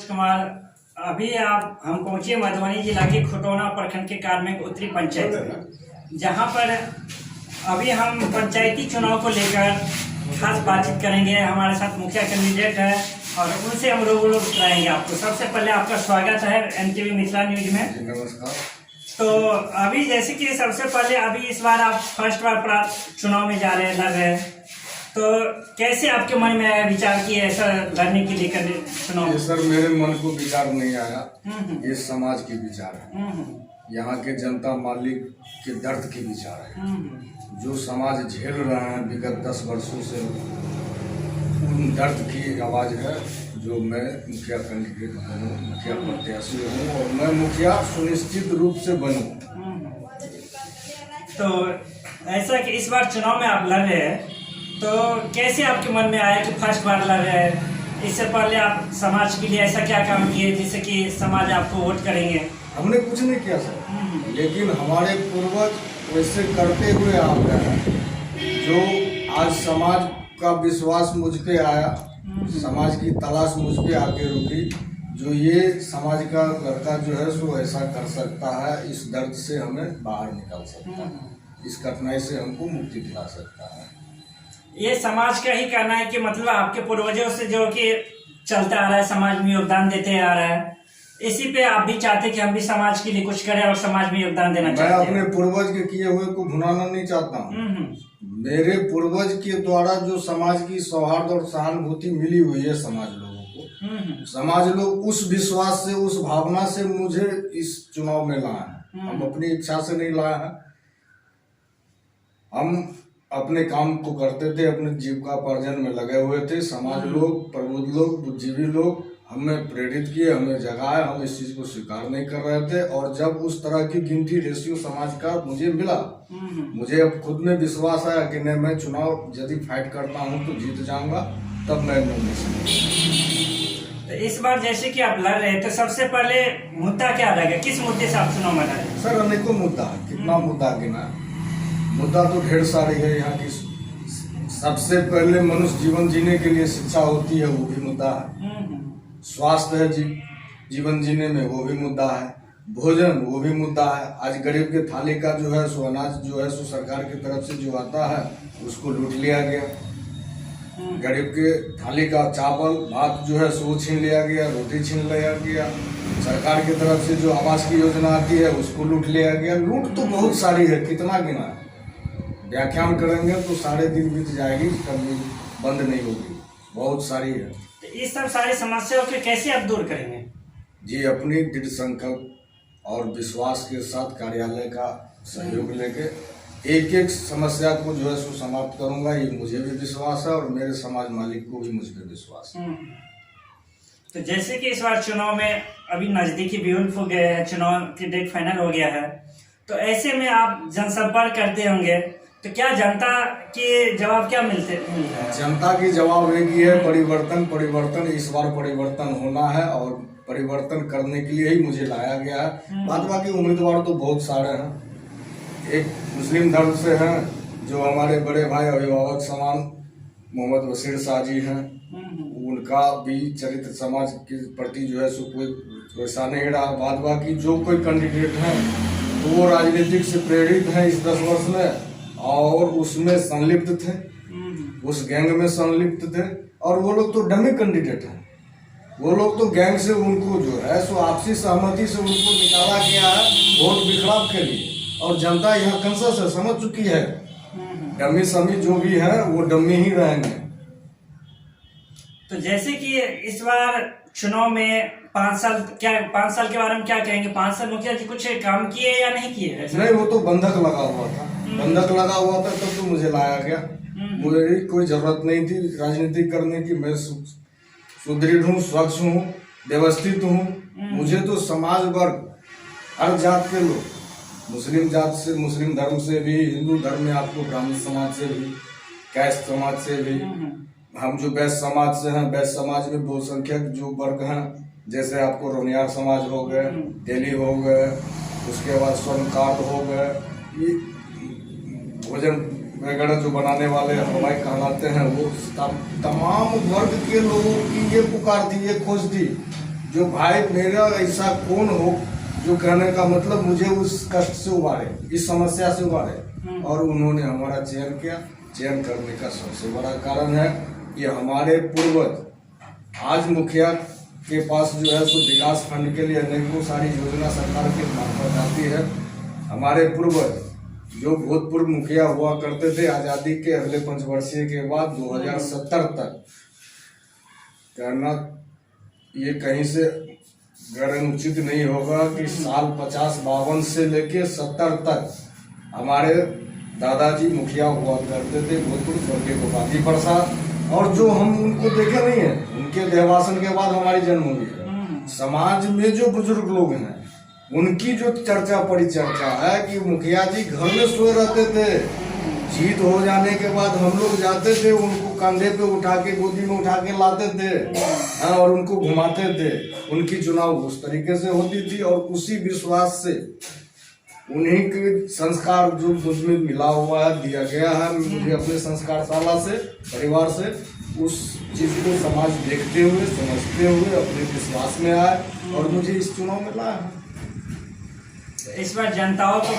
कुमार। अभी हम पहुंचे मधुबनी जिला के खुटौना प्रखंड के कार्मिक उत्तरी पंचायत, जहां पर अभी हम पंचायती चुनाव को लेकर खास बातचीत करेंगे। हमारे साथ मुखिया कैंडिडेट है और उनसे हम रूबरू कराएंगे आपको। सबसे पहले आपका स्वागत है NTV मिथिला न्यूज में। नमस्कार। तो अभी जैसे कि सबसे पहले अभी इस बार आप फर्स्ट बार चुनाव में जा रहे हैं, लड़ रहे हैं, तो कैसे आपके मन में आया विचार कि ऐसा लड़ने के लिए चुनाव? सर, मेरे मन को विचार नहीं आया, ये समाज की विचार है, यहाँ के जनता मालिक के दर्द की विचार है। जो समाज झेल रहे हैं विगत 10 वर्षों से, उन दर्द की आवाज़ है जो मैं मुखिया कैंडिडेट बनूँ, मुखिया प्रत्याशी हूँ और मैं मुखिया सुनिश्चित रूप से बनूँ। तो ऐसा कि इस बार चुनाव में आप लड़ रहे हैं, तो कैसे आपके मन में आया कि फर्स्ट बार लड़ रहे हैं? इससे पहले आप समाज के लिए ऐसा क्या काम किए जिससे कि समाज आपको वोट करेंगे? हमने कुछ नहीं किया सर, लेकिन हमारे पूर्वज वैसे करते हुए आ गए हैं जो आज समाज का विश्वास मुझ पे आया, समाज की तलाश मुझ पे आके रुकी। जो ये समाज का लड़का जो है सो ऐसा कर सकता है, इस दर्द से हमें बाहर निकाल सकता है, इस कठिनाई से हमको मुक्ति दिला सकता है। ये समाज का ही कहना है कि मतलब आपके पूर्वजों से जो कि चलता आ रहा है, समाज में योगदान देते आ रहा है, इसी पे आप भी चाहते हैं कि हम भी समाज के लिए कुछ करें और समाज में योगदान देना चाहते हैं? मैं अपने पूर्वज के किए हुए को भुनाना नहीं चाहता हूँ। मेरे पूर्वज के द्वारा जो समाज की सौहार्द और सहानुभूति मिली हुई है समाज लोगों को, समाज लोग उस विश्वास से, उस भावना से मुझे इस चुनाव में लाए हैं। हम अपनी इच्छा से नहीं लाए हैं, हम अपने काम को करते थे, अपने जीविकोपार्जन में लगे हुए थे। समाज लोग, प्रबुद्ध लोग, बुद्धिजीवी लोग हमें प्रेरित किए, हमें जगाए, हम इस चीज को स्वीकार नहीं कर रहे थे। और जब उस तरह की गिनती रेशियो समाज का मुझे मिला, मुझे अब खुद में विश्वास आया कि नहीं, मैं चुनाव यदि फाइट करता हूं तो जीत जाऊंगा, तब मैं तो इस बार जैसे कि आप लड़ रहे हैं, तो सबसे पहले मुद्दा क्या रहेगा? किस मुद्दे से आप चुनाव में लड़ रहे हैं? सर, अनेकों मुद्दा है, कितना मुद्दा गिना, मुद्दा तो ढेर सारी है यहाँ की। सबसे पहले मनुष्य जीवन जीने के लिए शिक्षा होती है, वो भी मुद्दा है। स्वास्थ्य है जीवन जीने में, वो भी मुद्दा है। भोजन, वो भी मुद्दा है। आज गरीब के थाली का जो है सो अनाज जो है सो सरकार की तरफ से जो आता है उसको लूट लिया गया। गरीब के थाली का चावल भात जो है सो छीन लिया गया, रोटी छीन लिया गया। सरकार की तरफ से जो आवास की योजना आती है उसको लूट लिया गया। लूट तो बहुत सारी है, कितना गिना है, व्याख्यान करेंगे तो सारे दिन बीत जाएगी, कभी बंद नहीं होगी, बहुत सारी है। तो इस सब सारी समस्याओं को कैसे आप दूर करेंगे? जी, अपनी दृढ़ संकल्प और विश्वास के साथ कार्यालय का सहयोग लेके एक एक समस्या को जो है सो समाप्त करूंगा, ये मुझे भी विश्वास है और मेरे समाज मालिक को भी मुझ पर विश्वास है। तो जैसे कि इस बार चुनाव में अभी नजदीकी भी हो गए हैं, चुनाव की डेट फाइनल हो गया है, तो ऐसे में आप जनसंपर्क करते होंगे, तो क्या जनता के जवाब क्या मिलता है? जनता की जवाब एक ही है, परिवर्तन। इस बार परिवर्तन होना है और परिवर्तन करने के लिए ही मुझे लाया गया है। बाकी उम्मीदवार तो बहुत सारे हैं। एक मुस्लिम धर्म से हैं जो हमारे बड़े भाई अभिभावक समान मोहम्मद बशीर शाह जी हैं, उनका भी चरित्र समाज के प्रति जो है सो कोई वैसा नहीं रहा। बाकी जो कोई कैंडिडेट हैं तो वो राजनीतिक से प्रेरित हैं इस 10 वर्ष में और उसमें संलिप्त थे, उस गैंग में संलिप्त थे। और वो लोग तो डमी कैंडिडेट हैं, वो लोग तो गैंग से उनको जो है सो आपसी सहमति से उनको निकाला गया है वोट बिखराव के लिए। और जनता यहाँ कंसेंसस है, समझ चुकी है, डमी समी जो भी है वो डमी ही रहेंगे। तो जैसे कि इस बार चुनाव में 5 साल के बारे में क्या कहेंगे? 5 साल मुखिया जी कुछ काम किए या नहीं किए? नहीं, वो तो बंधक लगा हुआ था, तब तो मुझे लाया गया। मुझे कोई जरूरत नहीं थी राजनीति करने की। मैं सुदृढ़ हूँ, स्वच्छ हूँ, व्यवस्थित हूँ। मुझे तो समाज वर्ग, हर जात के लोग, मुस्लिम जात से, मुस्लिम धर्म से भी, हिंदू धर्म में आपको ब्राह्मण समाज से भी, कैस्ट समाज से भी, हम जो वैश्य समाज से हैं, वैश्य समाज में बहुसंख्यक जो वर्ग हैं, जैसे आपको रोनियार समाज हो गए, तेली हो गए, उसके बाद स्वर्णकार हो गए, ये भोजन वगैरह जो बनाने वाले हलवाई कहलाते हैं, वो तमाम वर्ग के लोगों की ये पुकार थी, ये खोज थी जो भाई मेरा ऐसा कौन हो जो कहने का मतलब मुझे उस कष्ट से उबारे, इस समस्या से उबारे, और उन्होंने हमारा चयन किया। चयन करने का सबसे बड़ा कारण है कि हमारे पूर्वज आज मुखिया के पास जो है सो विकास फंड के लिए अनेकों सारी योजना सरकार के मार्फत आती है। हमारे पूर्वज जो भूतपूर्व मुखिया हुआ करते थे, आज़ादी के अगले पंचवर्षीय के बाद 2070 तक करना, ये कहीं से गैर उचित नहीं होगा कि साल 50-52 से लेके 70 तक हमारे दादाजी मुखिया हुआ करते थे, भूतपूर्व स्वर्गीय गोपाल प्रसाद, और जो हम उनको देखे नहीं है, उनके देहावसान के बाद हमारी जन्म हुई है। समाज में जो बुजुर्ग लोग हैं उनकी जो चर्चा परिचर्चा है कि मुखिया जी घर में सोए रहते थे, जीत हो जाने के बाद हम लोग जाते थे, उनको कंधे पे उठा के गोदी में उठा के लाते थे और उनको घुमाते थे। उनकी चुनाव उस तरीके से होती थी और उसी विश्वास से उन्हीं के संस्कार जो मुझमें मिला हुआ है, दिया गया है मुझे अपने संस्कारशाला से, परिवार से, उस चीज को समाज देखते हुए समझते हुए अपने विश्वास में आए और मुझे इस चुनाव में लाया। इस बार जनताओं को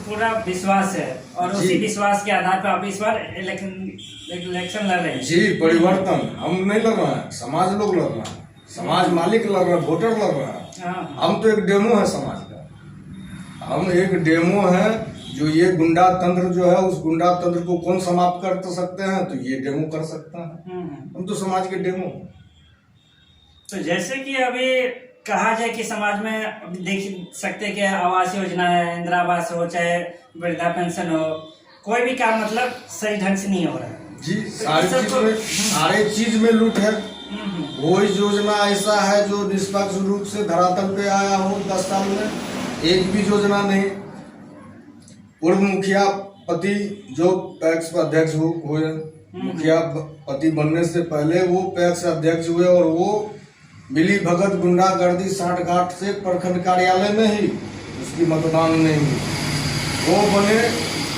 पूरा विश्वास है और उसी विश्वास के आधार पर आप इस बार इलेक्शन लड़ रहे हैं। जी, परिवर्तन हम नहीं लड़ रहे हैं, समाज लोग लड़ रहे हैं, समाज मालिक लड़ रहा है, वोटर लड़ रहा है। हम तो एक डेमो है समाज का, हम एक डेमो है। जो ये गुंडा तंत्र जो है, उस गुंडा तंत्र को कौन समाप्त कर सकते हैं, तो ये डेमो कर सकता है। हम तो समाज के डेमो। तो जैसे कि अभी कहा जाए कि समाज में देख सकते हैं कि आवास योजना है, इंदिरा आवास हो, चाहे वृद्धा पेंशन हो, कोई भी काम मतलब सही ढंग से नहीं हो रहा है। जी, सारे चीज में लूट है। कोई योजना ऐसा है जो निष्पक्ष रूप से धरातल पे आया हो 10 साल में, एक भी योजना नहीं। पूर्व मुखिया पति जो पैक्स अध्यक्ष हुए, मुखिया पति बनने से पहले वो पैक्स अध्यक्ष हुए और वो मिली भगत गुंडागर्दी साठगांठ से प्रखंड कार्यालय में ही उसकी मतदान नहीं हुई। वो बने,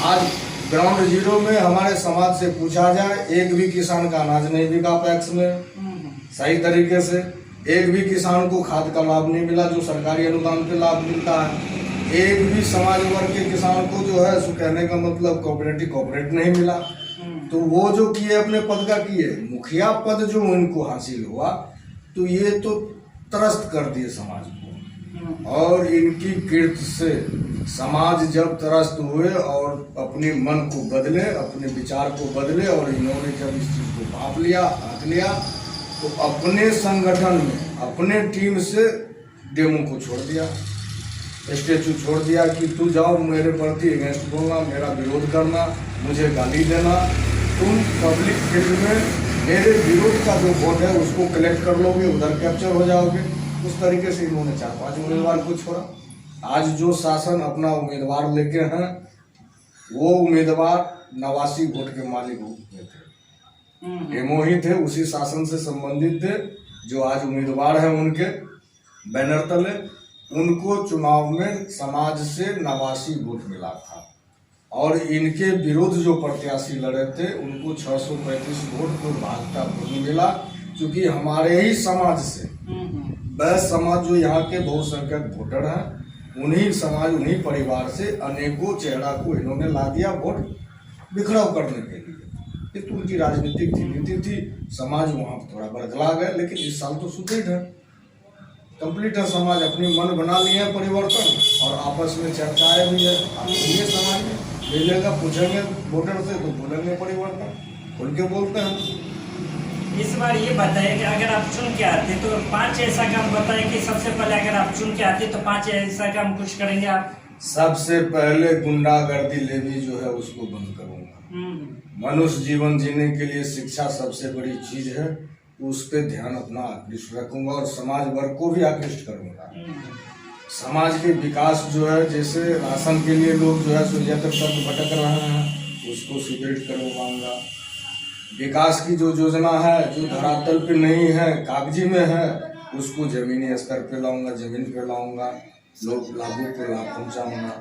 आज ग्राउंड जीरो में हमारे समाज से पूछा जाए, एक भी किसान का अनाज नहीं बिका पैक्स में सही तरीके से, एक भी किसान को खाद का लाभ नहीं मिला जो सरकारी अनुदान पे लाभ मिलता है, एक भी समाज वर्ग के किसान को जो है सो कहने का मतलब कॉपरेट नहीं मिला। तो वो जो किए अपने पद का किए, मुखिया पद जो उनको हासिल हुआ, तो ये तो त्रस्त कर दिए समाज को। और इनकी कीर्त से समाज जब त्रस्त हुए और अपने मन को बदले, अपने विचार को बदले, और इन्होंने जब इस चीज को भाप लिया, हाथ लिया, तो अपने संगठन में अपने टीम से डेमो को छोड़ दिया, स्टेचू छोड़ दिया कि तू जाओ मेरे प्रति अगेंस्ट बोलना, मेरा विरोध करना, मुझे गाली देना, तुम पब्लिक फील्ड में मेरे विरोध का जो वोट है उसको कलेक्ट कर लोगे, उधर कैप्चर हो जाओगे। उस तरीके से इन्होंने 4-5 उम्मीदवार को छोड़ा। आज जो शासन अपना उम्मीदवार लेके हैं, वो उम्मीदवार 89 वोट के मालिक हुए थे, डेमो ही थे, उसी शासन से संबंधित थे। जो आज उम्मीदवार हैं उनके बैनर तले, उनको चुनाव में समाज से 89 वोट मिला था और इनके विरोध जो प्रत्याशी लड़े थे उनको 635 वोट को भाजपा को मिला, क्योंकि हमारे ही समाज से वह समाज जो यहाँ के बहुसंख्यक वोटर हैं, उन्हीं समाज उन्हीं परिवार से अनेकों चेहरा को इन्होंने ला दिया वोट बिखराव करने के लिए। ये तो उनकी राजनीतिक नीति थी। समाज वहाँ थोड़ा बदला गए, लेकिन इस साल तो सुदृढ़ है, कंप्लीट है। समाज अपनी मन बना लिए हैं परिवर्तन, और आपस में चर्चाएं भी है। आप सुनिए, समाज में मिलेगा, पूछेंगे वोटर से तो बोलेंगे परिवर्तन, खुल के बोलते हैं। इस बार ये बताइए कि अगर आप चुन के आते तो 5 ऐसा काम बताइए कि सबसे पहले अगर आप चुन के आते तो 5 ऐसा काम कुछ करेंगे आप। सबसे पहले गुंडागर्दी लेवी जो है उसको बंद करूंगा। मनुष्य जीवन जीने के लिए शिक्षा सबसे बड़ी चीज है, उस पर ध्यान अपना आकृष्ट रखूंगा और समाज वर्ग को भी आकृष्ट करूंगा। समाज के विकास जो है, जैसे राशन के लिए लोग जो है सूर्यतर तक भटक रहे हैं, उसको सुदृढ़ करवाऊंगा। विकास की जो योजना है जो धरातल पे नहीं है, कागजी में है, उसको जमीनी स्तर पे लाऊंगा, जमीन पे लाऊंगा, लोग लागू को लाभ पहुंचाऊंगा।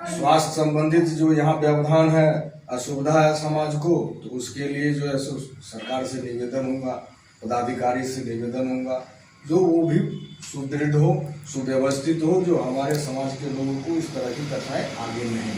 स्वास्थ्य संबंधित जो यहाँ व्यवधान है, असुविधा है समाज को, तो उसके लिए जो है सरकार से निवेदन होगा, पदाधिकारी से निवेदन होगा जो वो भी सुदृढ़ हो, सुव्यवस्थित हो, जो हमारे समाज के लोगों को इस तरह की कथाएं आगे नहीं।